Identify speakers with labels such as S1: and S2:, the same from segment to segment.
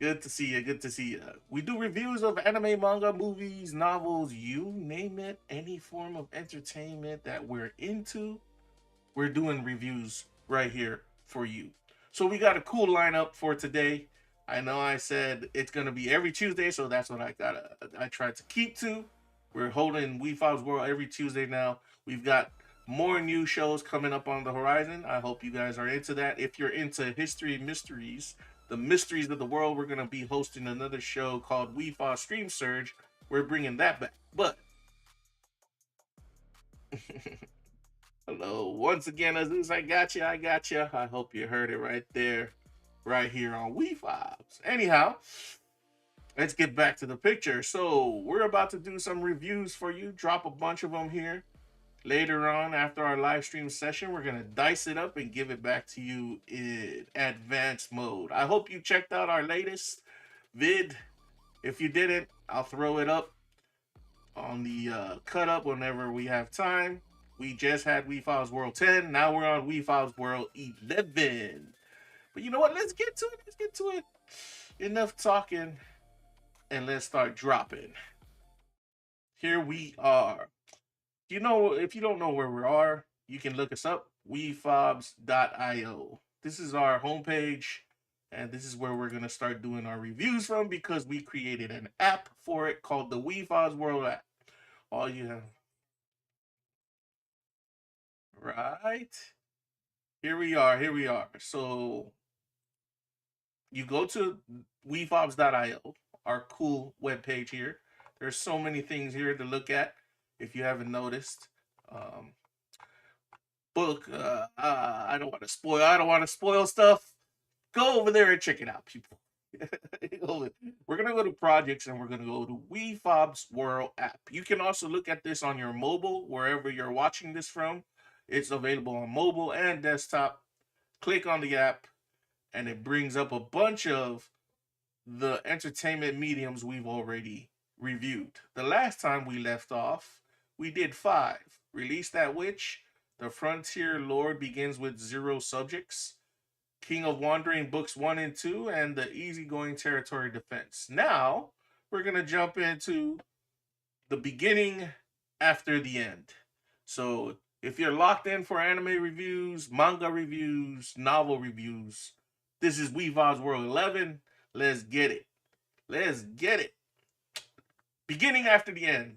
S1: Good to see you. Good to see you. We do reviews of anime, manga, movies, novels, you name it, any form of entertainment that we're into. We're doing reviews right here for you. So we got a cool lineup for today. I know I said it's gonna be every Tuesday, so that's what I tried to keep to. We're holding Wefobz Whirl every Tuesday now. We've got more new shows coming up on the horizon. I hope you guys are into that. If you're into history mysteries, the mysteries of the world, we're gonna be hosting another show called Wefobz Stream Surge. We're bringing that back. But hello, once again, Aziz, I got you. I got you. I hope you heard it right there, right here on Wefobz. Anyhow, let's get back to the picture. So we're about to do some reviews for you. Drop a bunch of them here. Later on, after our live stream session, we're gonna dice it up and give it back to you in advanced mode. I hope you checked out our latest vid. If you didn't, I'll throw it up on the cut up whenever we have time. We just had Wefobz World 10. Now we're on Wefobz World 11. But you know what? Let's get to it. Let's get to it. Enough talking, and let's start dropping. Here we are. You know, if you don't know where we are, you can look us up. Wefobz.io. This is our homepage, and this is where we're gonna start doing our reviews from because we created an app for it called the Wefobz World app. All you have. Right. Here we are. Here we are. So you go to Wefobz.io, our cool webpage here. There's so many things here to look at if you haven't noticed. Um, book. I don't want to spoil. I don't want to spoil stuff. Go over there and check it out, people. We're gonna go to projects and we're gonna go to Wefobz Whirl app. You can also look at this on your mobile, wherever you're watching this from. It's available on mobile and desktop. Click on the app, and it brings up a bunch of the entertainment mediums we've already reviewed. The last time we left off, we did 5. Release That Witch, The Frontier Lord Begins with Zero Subjects, King of Wandering Books 1 and 2, and the Easygoing Territory Defense. Now, we're going to jump into the beginning after the end. So, if you're locked in for anime reviews, manga reviews, novel reviews, this is Wefobz World 11. Let's get it. Let's get it. Beginning after the end.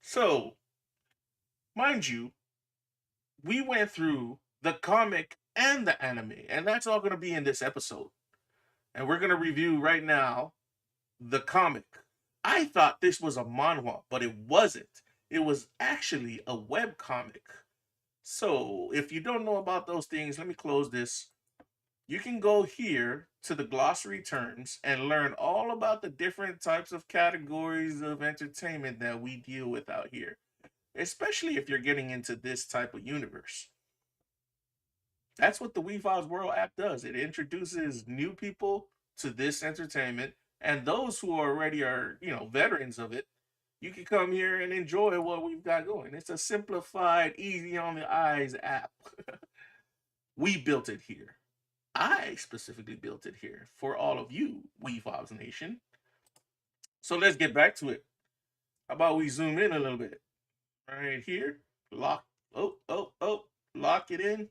S1: So, mind you, we went through the comic and the anime, and that's all going to be in this episode. And we're going to review right now the comic. I thought this was a manhwa, but it wasn't. It was actually a web comic. So, if you don't know about those things, let me close this. You can go here to the glossary terms and learn all about the different types of categories of entertainment that we deal with out here, especially if you're getting into this type of universe. That's what the Wefobz World app does. It introduces new people to this entertainment, and those who already are, veterans of it, you can come here and enjoy what we've got going. It's a simplified, easy on the eyes app. We built it here. I specifically built it here for all of you, Wefobz Nation. So let's get back to it. How about we zoom in a little bit? Right here. Lock. Lock it in.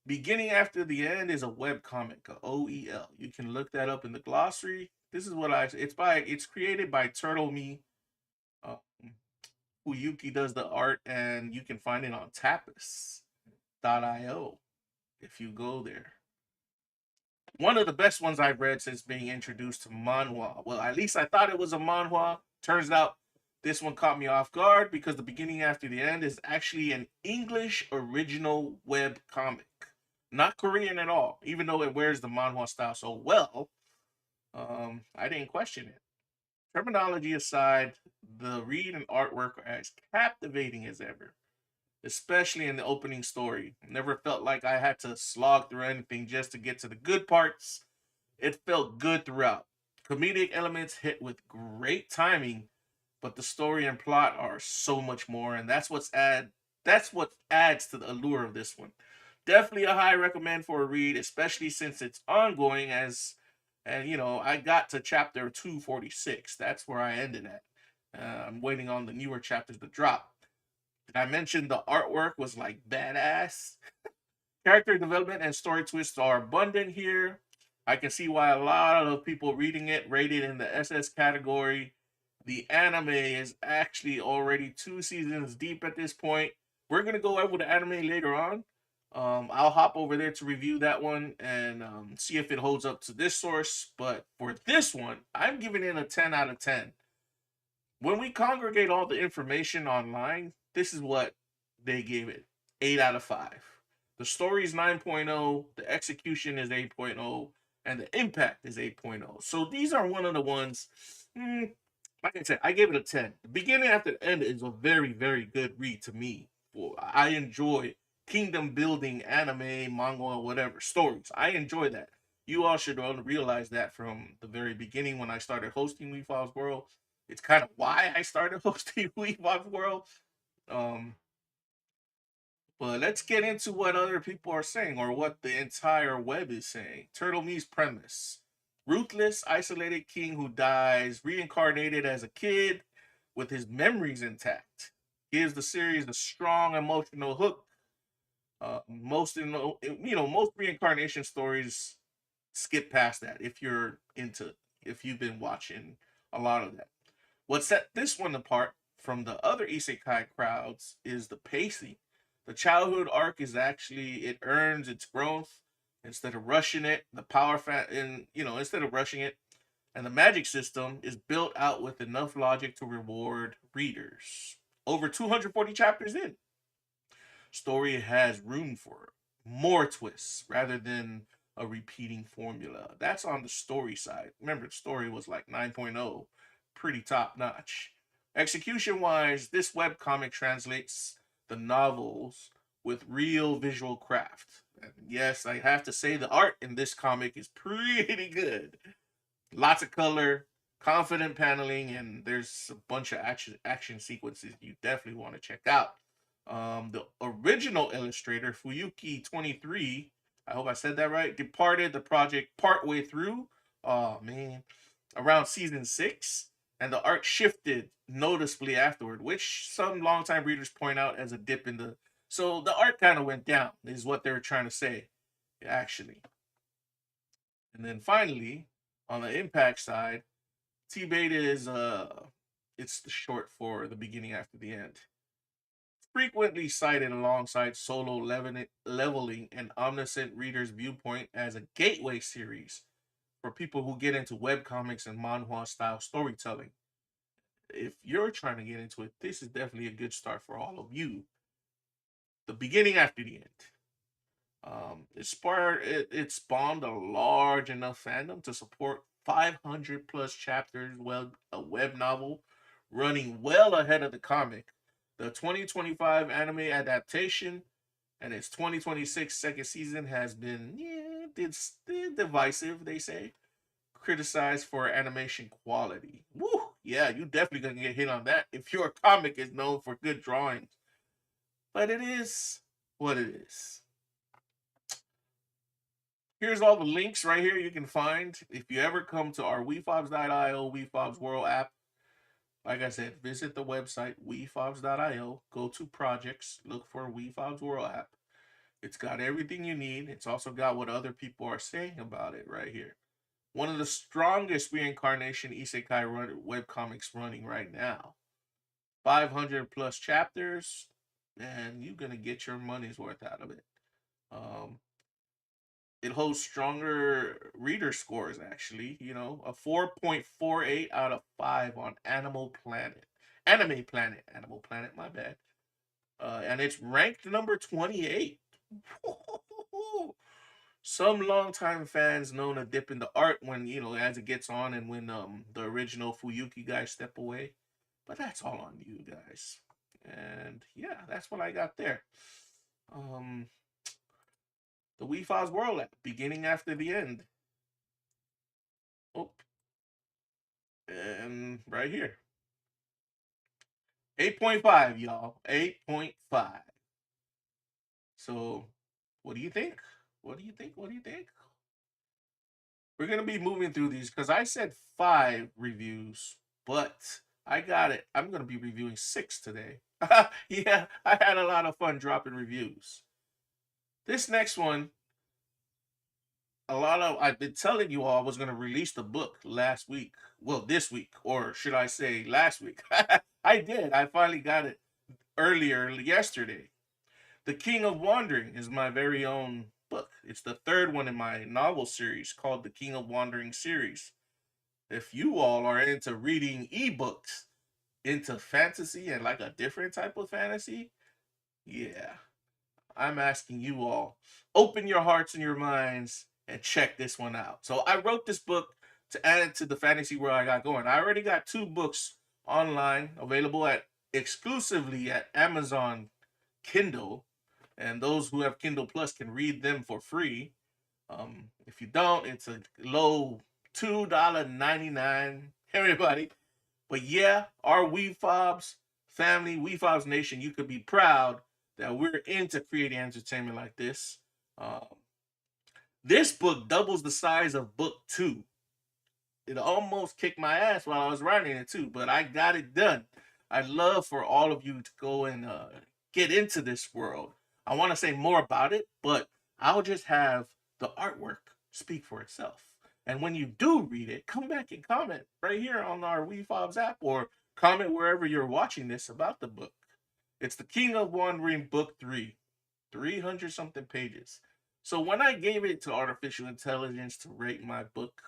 S1: Beginning after the end is a web comic, a OEL. You can look that up in the glossary. This is what it's created by Turtle Me. Uyuki does the art, and you can find it on tapis.io if you go there. One of the best ones I've read since being introduced to manhwa. Well, at least I thought it was a manhwa. Turns out this one caught me off guard because the beginning after the end is actually an English original web comic. Not Korean at all, even though it wears the manhwa style so well. I didn't question it. Terminology aside, the read and artwork are as captivating as ever, especially in the opening story. Never felt like I had to slog through anything just to get to the good parts. It felt good throughout. Comedic elements hit with great timing, but the story and plot are so much more, and that's what adds to the allure of this one. Definitely a high recommend for a read, especially since it's ongoing And I got to chapter 246. That's where I ended at. I'm waiting on the newer chapters to drop. Did I mention the artwork was like badass? Character development and story twists are abundant here. I can see why a lot of people reading it rated in the SS category. The anime is actually already 2 seasons deep at this point. We're gonna go over the anime later on. I'll hop over there to review that one and see if it holds up to this source. But for this one, I'm giving it a 10 out of 10. When we congregate all the information online, this is what they gave it: 8 out of 5. The story is 9.0, the execution is 8.0, and the impact is 8.0. So these are one of the ones, like I said, I gave it a 10. The beginning after the end is a very, very good read to me. Well, I enjoy kingdom building anime, manga, or whatever stories. I enjoy that. You all should all realize that from the very beginning when I started hosting Wefobz World. It's kind of why I started hosting Wefobz World. Um, but let's get into what other people are saying or what the entire web is saying. Turtle Me's premise: ruthless, isolated king who dies, reincarnated as a kid with his memories intact. Gives the series a strong emotional hook. Most reincarnation stories skip past that if you've been watching a lot of that. What set this one apart from the other isekai crowds is the pacing. The childhood arc is actually, it earns its growth instead of rushing it. Instead of rushing it, and the magic system is built out with enough logic to reward readers. Over 240 chapters in, story has room for more twists rather than a repeating formula. That's on the story side. Remember, the story was like 9.0, pretty top notch. Execution wise, this webcomic translates the novels with real visual craft. And yes, I have to say the art in this comic is pretty good. Lots of color, confident paneling, and there's a bunch of action sequences you definitely want to check out. The original illustrator, Fuyuki 23, I hope I said that right, departed the project partway through. Oh man, around season 6, and the art shifted noticeably afterward, which some longtime readers point out as a dip in the. So the art kind of went down, is what they were trying to say, actually. And then finally, on the impact side, T beta is it's the short for the beginning after the end. Frequently cited alongside solo leveling and omniscient reader's viewpoint as a gateway series for people who get into webcomics and manhwa style storytelling. If you're trying to get into it, this is definitely a good start for all of you. The beginning after the end. It spawned a large enough fandom to support 500 plus chapters, well, a web novel running well ahead of the comic. The 2025 anime adaptation and its 2026 second season has been, it's divisive, they say, criticized for animation quality. Woo! Yeah, you definitely gonna get hit on that if your comic is known for good drawings. But it is what it is. Here's all the links right here you can find. If you ever come to our Wefobz.io, Wefobz Whirl app, like I said, visit the website, Wefobz.io, go to projects, look for Wefobz Whirl app. It's got everything you need. It's also got what other people are saying about it right here. One of the strongest reincarnation isekai webcomics running right now. 500 plus chapters, and you're going to get your money's worth out of it. Um, it holds stronger reader scores, actually. A 4.48 out of 5 on Animal Planet, my bad. And it's ranked number 28. Some longtime fans known a dip in the art when, as it gets on and when the original Fuyuki guys step away. But that's all on you guys. And yeah, that's what I got there. The Wefobz Whirl app, beginning after the end. Oh, and right here. 8.5, y'all. 8.5. So, what do you think? What do you think? We're gonna be moving through these because I said 5 reviews, but I got it. I'm gonna be reviewing 6 today. Yeah, I had a lot of fun dropping reviews. This next one, I've been telling you all I was gonna release the book last week. Well, this week, or should I say last week? I did. I finally got it earlier yesterday. The King of Wandering is my very own book. It's the third one in my novel series called the King of Wandering series. If you all are into reading ebooks, into fantasy and like a different type of fantasy, yeah, I'm asking you all, open your hearts and your minds and check this one out. So I wrote this book to add it to the fantasy world I got going. I already got 2 books online available at exclusively at Amazon Kindle, and those who have Kindle Plus can read them for free. If you don't, it's a low $2.99, everybody. But yeah, our Wefobz family, Wefobz Nation, you could be proud that we're into creating entertainment like this. Um, this book doubles the size of book 2. It almost kicked my ass while I was writing it too, but I got it done. I'd love for all of you to go and get into this world. I want to say more about it, but I'll just have the artwork speak for itself. And when you do read it, come back and comment right here on our Wefobz app or comment wherever you're watching this about the book. It's the King of Wandering Book 3, 300 something pages. So when I gave it to artificial intelligence to rate my book,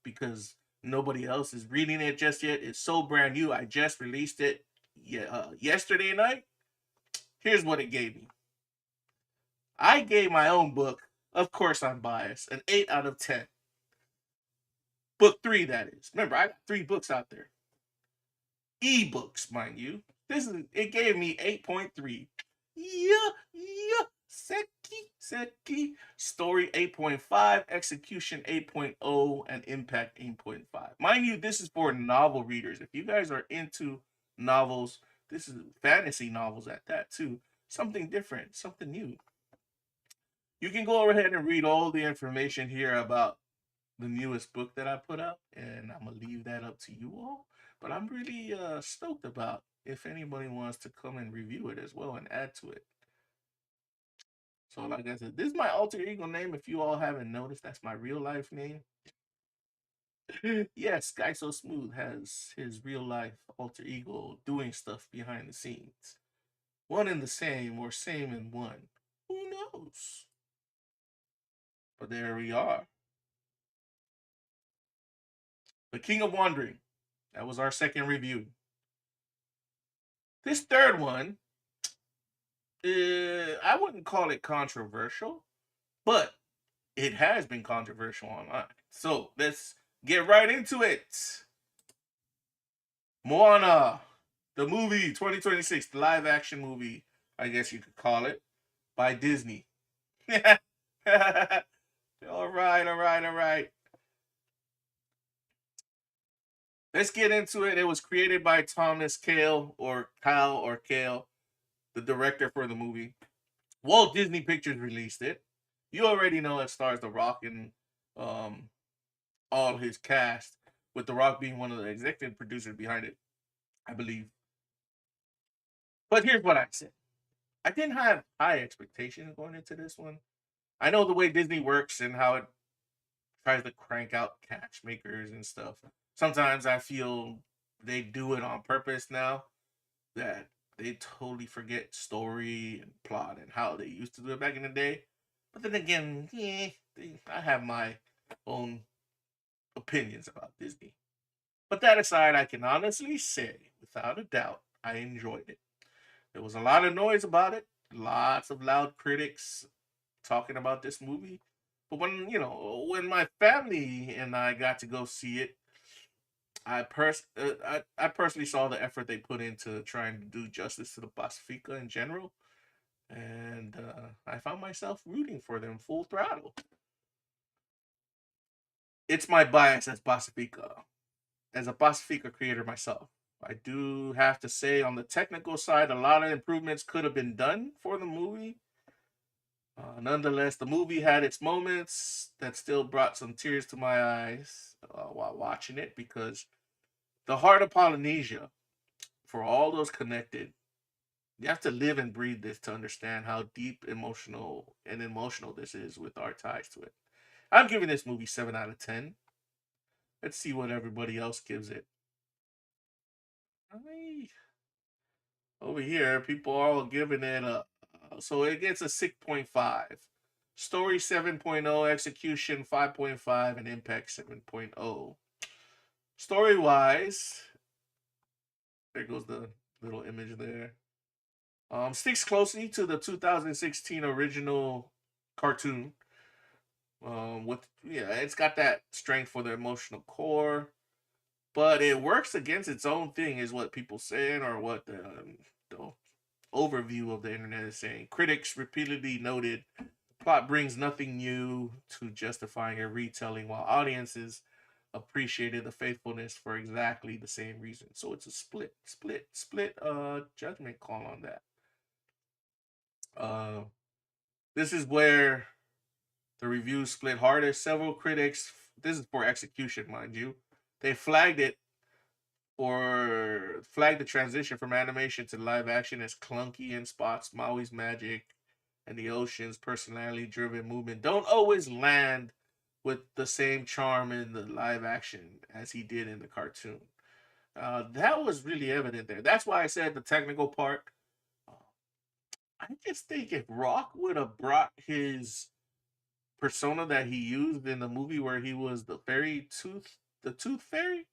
S1: because nobody else is reading it just yet, it's so brand new. I just released it yesterday night. Here's what it gave me. I gave my own book, of course I'm biased, an 8 out of 10. Book 3, that is. Remember, I got 3 books out there. Ebooks, mind you. It gave me 8.3. Yeah. Seki. Story 8.5, execution 8.0, and impact 8.5. Mind you, this is for novel readers. If you guys are into novels, this is fantasy novels at that too. Something different, something new. You can go ahead and read all the information here about the newest book that I put out, and I'm gonna leave that up to you all. But I'm really stoked about if anybody wants to come and review it as well and add to it. So, like I said, this is my alter ego name. If you all haven't noticed, that's my real life name. Yes, Guy So Smooth has his real life alter ego doing stuff behind the scenes. One and the same, or same in one. Who knows? But there we are. The King of Wandering. That was our second review. This third one, I wouldn't call it controversial, but it has been controversial online. So let's get right into it. Moana, the movie 2026, the live action movie, I guess you could call it, by Disney. All right. Let's get into it. It was created by Thomas Kale, or Kyle, or Kale, the director for the movie. Walt Disney Pictures released it. You already know it stars The Rock and all his cast, with The Rock being one of the executive producers behind it, I believe. But here's what I said. I didn't have high expectations going into this one. I know the way Disney works and how it tries to crank out catch makers and stuff. Sometimes I feel they do it on purpose now, that they totally forget story and plot and how they used to do it back in the day. But then again, I have my own opinions about Disney. But that aside, I can honestly say, without a doubt, I enjoyed it. There was a lot of noise about it, lots of loud critics talking about this movie. But when my family and I got to go see it, I personally saw the effort they put into trying to do justice to the Pacifica in general, and I found myself rooting for them full throttle. It's my bias as Pacifica, as a Pacifica creator myself. I do have to say, on the technical side, a lot of improvements could have been done for the movie. Nonetheless, the movie had its moments that still brought some tears to my eyes while watching it, because the heart of Polynesia, for all those connected, you have to live and breathe this to understand how deep emotional this is with our ties to it. I'm giving this movie 7 out of 10. Let's see what everybody else gives it. I, over here, people are all giving it a, so it gets a 6.5. Story 7.0, execution 5.5, and impact 7.0. Story wise, there goes the little image there. Sticks closely to the 2016 original cartoon. It's got that strength for the emotional core, but it works against its own thing, is what people saying, or what the overview of the internet is saying. Critics repeatedly noted plot brings nothing new to justifying a retelling, while audiences appreciated the faithfulness for exactly the same reason. So it's a split judgment call on that. Uh, this is where the reviews split hardest. Several critics, this is for execution, mind you, they flagged the transition from animation to live action as clunky in spots. Maui's magic and the ocean's personality driven movement don't always land with the same charm in the live action as he did in the cartoon. That was really evident there. That's why I said the technical part. I just think if Rock would have brought his persona that he used in the movie where he was the tooth fairy,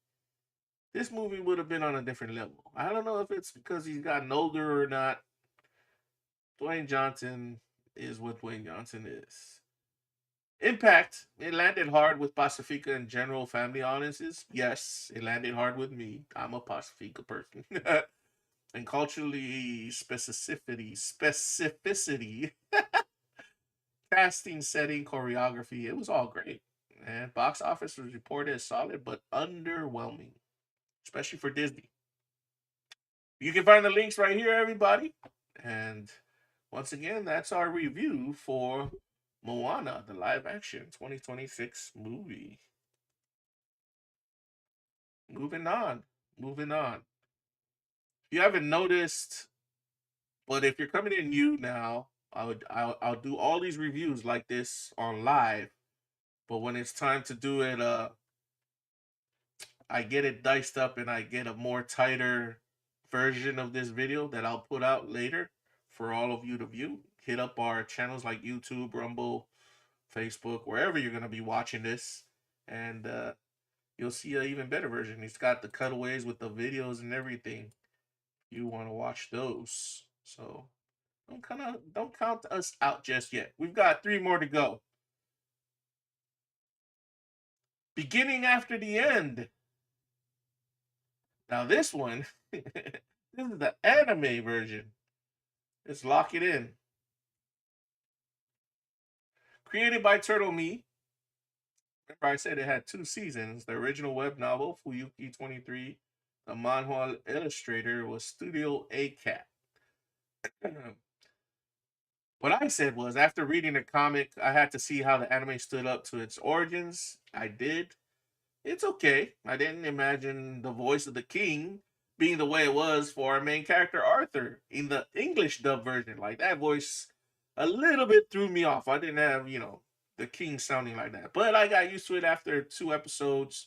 S1: this movie would have been on a different level. I don't know if it's because he's gotten older or not. Dwayne Johnson is what Dwayne Johnson is. Impact, it landed hard with Pacifica and general family audiences. Yes, it landed hard with me. I'm a Pacifica person. And culturally specificity, casting, setting, choreography, it was all great. And box office was reported as solid but underwhelming, especially for Disney. You can find the links right here, everybody. And once again, that's our review for Moana, the live action 2026 movie. Moving on. Moving on. If you haven't noticed, but if you're coming in new now, I'll do all these reviews like this on live. But when it's time to do it, I get it diced up and I get a more tighter version of this video that I'll put out later for all of you to view. Hit up our channels like YouTube, Rumble, Facebook, wherever you're going to be watching this, and you'll see an even better version. It's got the cutaways with the videos and everything. You want to watch those. So don't count us out just yet. We've got 3 more to go. Beginning after the end. Now this one, this is the anime version. Let's lock it in. Created by Turtle Me. Remember I said it had 2 seasons. The original web novel, Fuyuki 23. The manhwa illustrator was Studio A-Cat. What I said was, after reading the comic, I had to see how the anime stood up to its origins. I did. It's okay. I didn't imagine the voice of the king being the way it was for our main character, Arthur, in the English dub version. Like, that voice a little bit threw me off. I didn't have, the king sounding like that. But I got used to it after 2 episodes.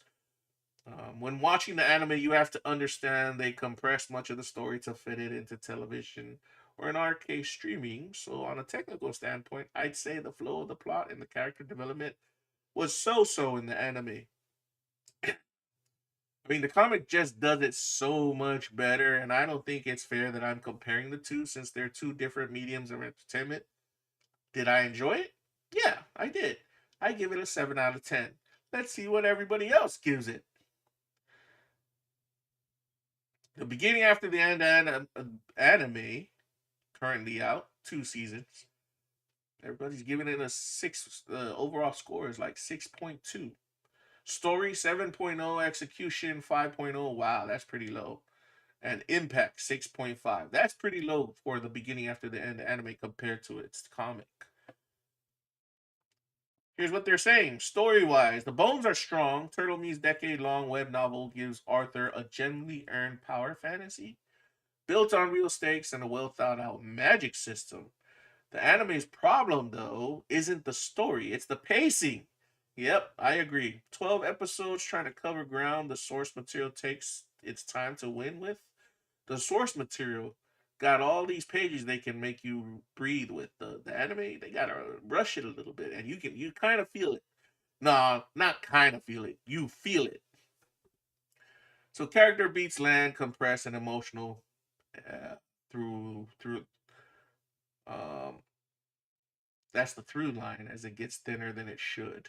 S1: When watching the anime, you have to understand they compressed much of the story to fit it into television, or in our case, streaming. So, on a technical standpoint, I'd say the flow of the plot and the character development was so in the anime. I mean, the comic just does it so much better, and I don't think it's fair that I'm comparing the two since they're 2 different mediums of entertainment. Did I enjoy it? Yeah, I did. I give it a 7 out of 10. Let's see what everybody else gives it. The beginning after the end anime, currently out, 2 seasons. Everybody's giving it a 6. Overall score is like 6.2. Story 7.0, execution 5.0. Wow, that's pretty low. And impact 6.5. That's pretty low for the beginning after the end anime compared to its comic. Here's what they're saying. Story-wise, the bones are strong. Turtle Me's decade-long web novel gives Arthur a genuinely earned power fantasy built on real stakes and a well-thought-out magic system. The anime's problem, though, isn't the story, it's the pacing. Yep, I agree. 12 episodes trying to cover ground the source material takes its time to win with. The source material got all these pages they can make you breathe with. The anime, they gotta rush it a little bit, and you kind of feel it. No, not kind of feel it. You feel it. So character beats land, compressed and emotional through um that's the through line as it gets thinner than it should.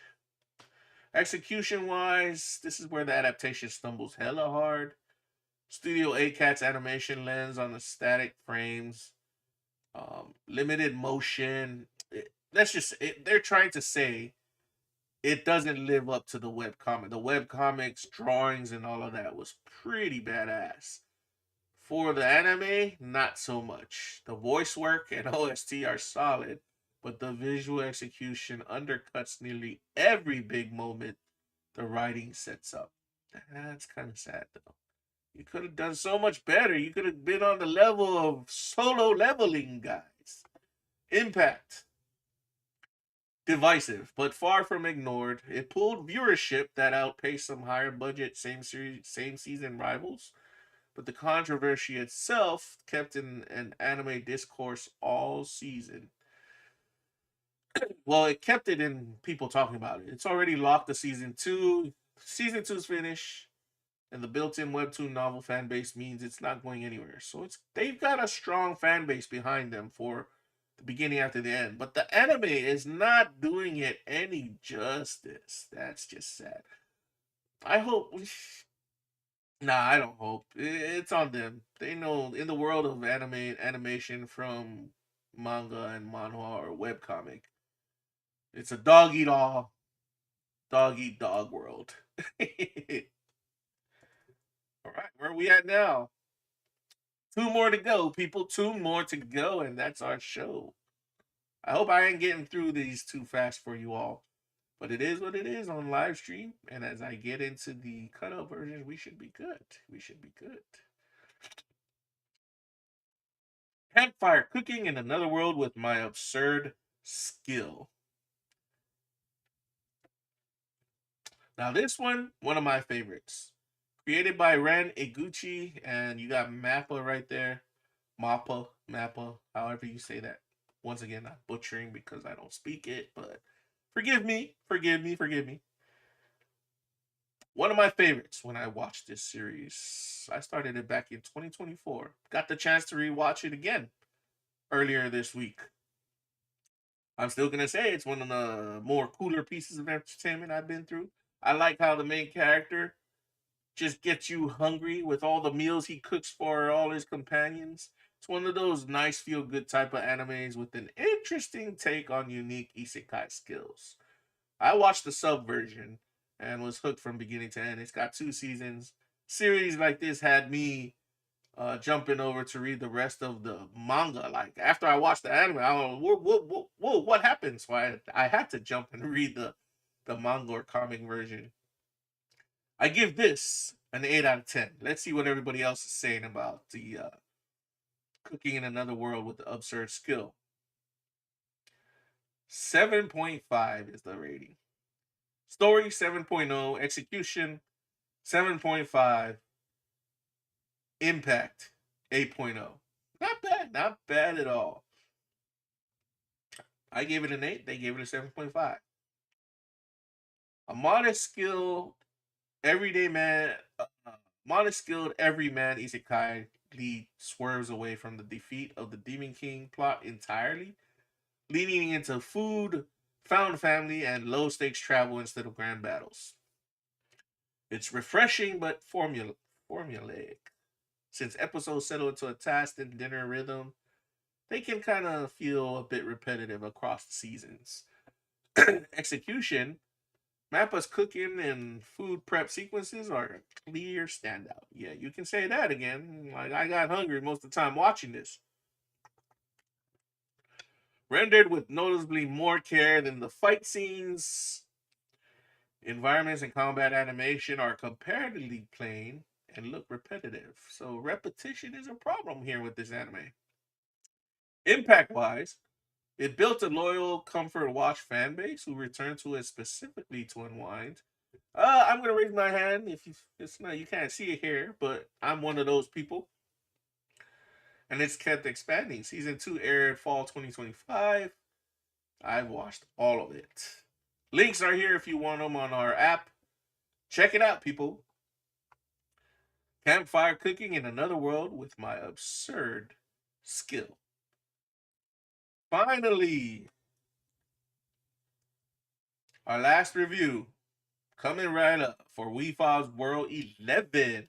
S1: Execution wise, this is where the adaptation stumbles hella hard. Studio A Cat's animation lens on the static frames, limited motion. That's just it, they're trying to say it doesn't live up to the webcomic. The webcomics, drawings, and all of that was pretty badass. For the anime, not so much. The voice work and OST are solid, but the visual execution undercuts nearly every big moment the writing sets up. That's kind of sad though. You could have done so much better. You could have been on the level of Solo Leveling, guys. Impact. Divisive, but far from ignored. It pulled viewership that outpaced some higher budget same series, same season rivals. But the controversy itself kept in an anime discourse all season. Well, it kept it in people talking about it. It's already locked to season two. Season two's finished, and the built-in webtoon novel fan base means it's not going anywhere. So they've got a strong fan base behind them for the beginning after the end. But the anime is not doing it any justice. That's just sad. I hope. Nah, I don't hope. It's on them. They know in the world of animation from manga and manhwa or webcomic, it's a dog eat dog world. All right, where are we at now? Two more to go, people. Two more to go, and that's our show. I hope I ain't getting through these too fast for you all. But it is what it is on live stream. And as I get into the cutout version, we should be good. We should be good. Campfire cooking in another world with my absurd skill. Now, this one of my favorites. Created by Ren Iguchi, and you got Mappa right there. Mappa, however you say that. Once again, not butchering because I don't speak it, but forgive me. One of my favorites when I watched this series. I started it back in 2024. Got the chance to rewatch it again earlier this week. I'm still gonna say it's one of the more cooler pieces of entertainment I've been through. I like how the main character just gets you hungry with all the meals he cooks for all his companions. It's one of those nice feel good type of animes with an interesting take on unique isekai skills. I watched the sub version and was hooked from beginning to end. It's got 2 seasons. Series like this had me jumping over to read the rest of the manga. Like after I watched the anime, I was whoa, what happened? So I had to jump and read the manga or comic version. I give this an 8 out of 10. Let's see what everybody else is saying about the cooking in another world with the absurd skill. 7.5 is the rating. Story 7.0, execution 7.5, impact 8.0. Not bad at all. I gave it an 8, they gave it a 7.5. A modest skill, everyday man, modest skilled everyman isekai lead swerves away from the defeat of the Demon King plot entirely, leaning into food, found family, and low stakes travel instead of grand battles. It's refreshing but formulaic. Since episodes settle into a task and dinner rhythm, they can kind of feel a bit repetitive across the seasons. Execution, Mappa's cooking and food prep sequences are a clear standout. Yeah, you can say that again. Like I got hungry most of the time watching this. rendered with noticeably more care than the fight scenes. Environments and combat animation are comparatively plain and look repetitive. So repetition is a problem here with this anime. Impact wise, it built a loyal comfort watch fan base who return to it specifically to unwind. I'm gonna raise my hand if it's not you can't see it here, but I'm one of those people, and it's kept expanding. Season 2 aired fall 2025. I've watched all of it. Links are here if you want them on our app. Check it out, people. Campfire cooking in another world with my absurd skill. Finally, our last review coming right up for Wefobz Whirl 11.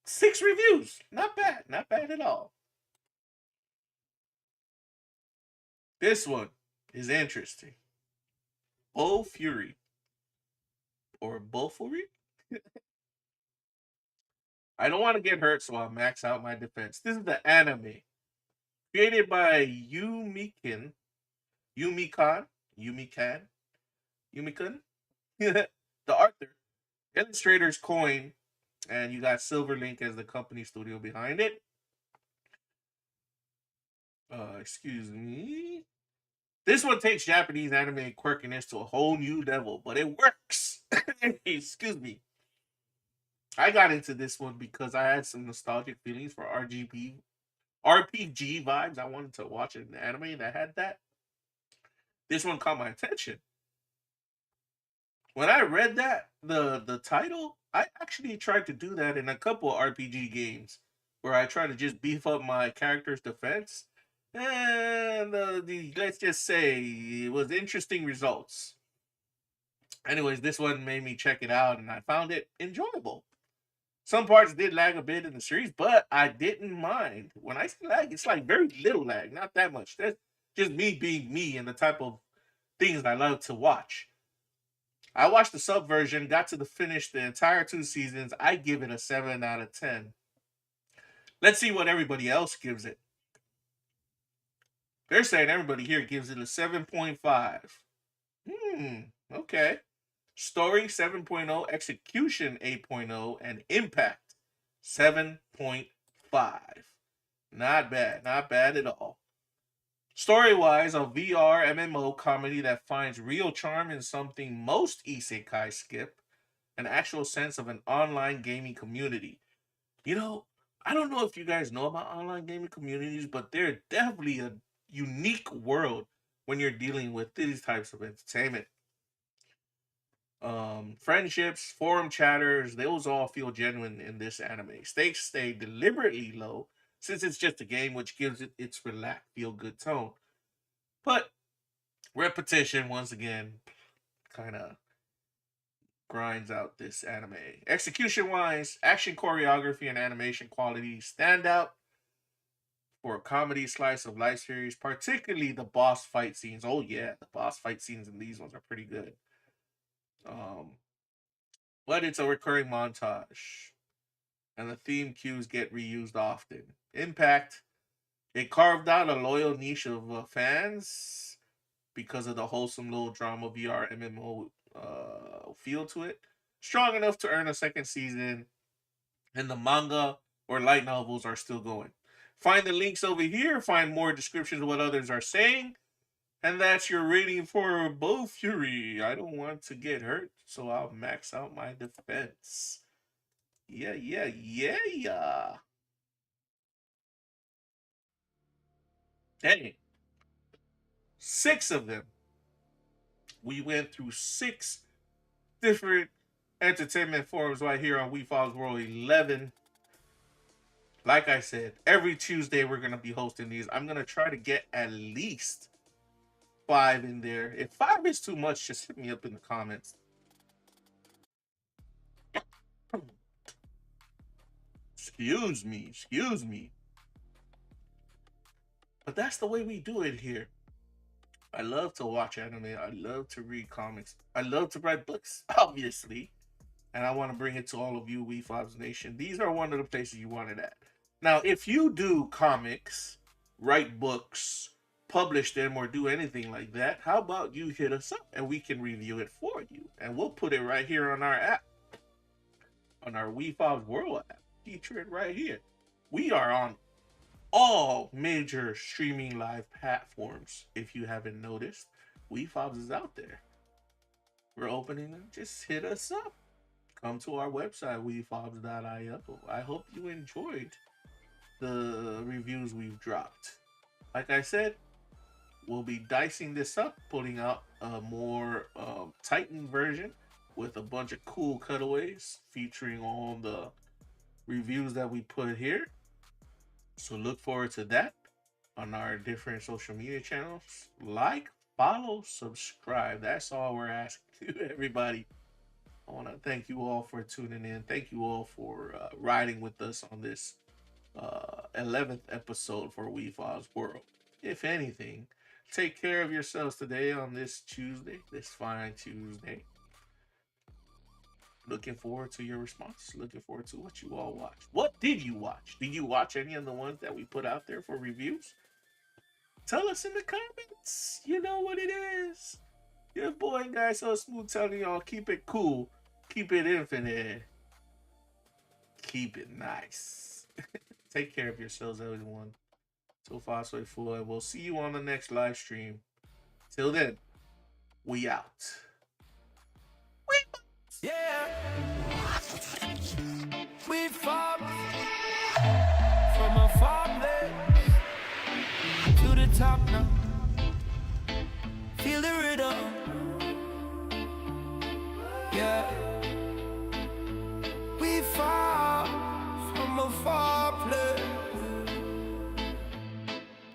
S1: 6 reviews. Not bad. Not bad at all. This one is interesting. Bofuri. Or Bofuri? I don't want to get hurt, so I'll max out my defense. This is the anime. Created by Yumikan. Yumikan? The author. Illustrator's Coin. And you got Silverlink as the company studio behind it. Excuse me. This one takes Japanese anime quirkiness to a whole new level, but it works. Excuse me. I got into this one because I had some nostalgic feelings for RPG vibes. I wanted to watch an anime that had that. This one caught my attention. When I read that, the title, I actually tried to do that in a couple of RPG games where I try to just beef up my character's defense. And let's just say it was interesting results. Anyways, this one made me check it out and I found it enjoyable. Some parts did lag a bit in the series, but I didn't mind. When I say lag, it's like very little lag, not that much. That's just me being me and the type of things I love to watch. I watched the sub version, got to the finish the entire 2 seasons. I give it a 7 out of 10. Let's see what everybody else gives it. They're saying everybody here gives it a 7.5. Okay. Story 7.0, execution 8.0, and impact 7.5. Not bad. Not bad at all. Story-wise, a VR MMO comedy that finds real charm in something most isekai skip, an actual sense of an online gaming community. You know, I don't know if you guys know about online gaming communities, but they're definitely a unique world when you're dealing with these types of entertainment. Friendships, forum chatters, those all feel genuine in this anime. Stakes stay deliberately low since it's just a game, which gives it its relaxed, feel good tone. But repetition, once again, kind of grinds out this anime. Execution wise, action choreography and animation quality stand out for a comedy slice of life series, particularly the boss fight scenes. Oh, yeah, the boss fight scenes in these ones are pretty good. Um, but it's a recurring montage, and the theme cues get reused often. Impact, it carved out a loyal niche of fans because of the wholesome little drama VR MMO feel to it. Strong enough to earn a second season, and the manga or light novels are still going. Find the links over here, find more descriptions of what others are saying. And that's your rating for Bofuri. I don't want to get hurt, so I'll max out my defense. Yeah. Dang. 6 of them. We went through 6 different entertainment forums right here on Wefobz Whirl 11. Like I said, every Tuesday we're going to be hosting these. I'm going to try to get at least 5 in there. If 5 is too much, just hit me up in the comments. Excuse me. But that's the way we do it here. I love to watch anime. I love to read comics. I love to write books, obviously. And I want to bring it to all of you, Wefobz Nation. These are one of the places you want it at. Now, if you do comics, write books, publish them or do anything like that, how about you hit us up and we can review it for you, and we'll put it right here on our app, on our Wefobz Whirl app. Feature it right here. We are on all major streaming live platforms. If you haven't noticed, Wefobz is out there. We're opening them. Just hit us up. Come to our website, wefobz.io. I hope you enjoyed the reviews we've dropped. Like I said, we'll be dicing this up, putting out a more tightened version with a bunch of cool cutaways featuring all the reviews that we put here. So look forward to that on our different social media channels. Like, follow, subscribe. That's all we're asking to everybody. I want to thank you all for tuning in. Thank you all for riding with us on this 11th episode for Wefobz Whirl. If anything, take care of yourselves today on this Tuesday, this fine Tuesday. Looking forward to your response. Looking forward to what you all watched. What did you watch? Did you watch any of the ones that we put out there for reviews? Tell us in the comments. You know what it is. Your boy and guy so smooth telling y'all, keep it cool, keep it infinite, keep it nice. Take care of yourselves, everyone. So far, so full. And we'll see you on the next live stream. Till then, we out.
S2: Yeah, we fought from a far place to the top now. Feel the rhythm, yeah. We fought from a far place.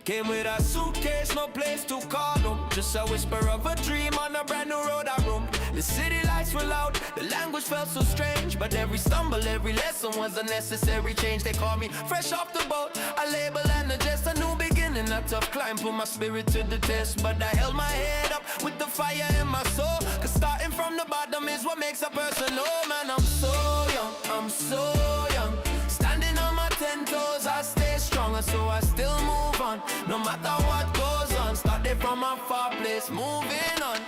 S2: Came with a suitcase, no place to call home. Just a whisper of a dream on a brand new road I roamed. The city lights were loud, the language felt so strange. But every stumble, every lesson was a necessary change. They called me fresh off the boat, a label and just a new beginning. A tough climb, put my spirit to the test. But I held my head up with the fire in my soul. Cause starting from the bottom is what makes a person know. Man, I'm so young, I'm so young. Standing on my 10 toes, I stay stronger, so I still move on. No matter what goes on, started from a far place, moving on.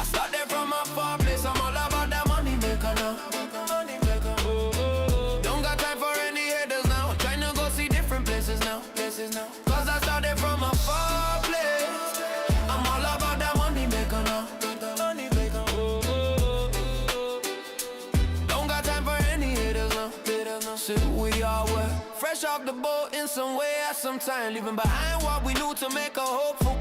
S2: I started from a far place, I'm all about that money maker now. Don't got time for any haters now. Trying to go see different places now. Cause I started from a far place, I'm all about that money maker now. Don't got time for any haters now. So we all were fresh off the boat in some way at some time, leaving behind what we knew to make a hopeful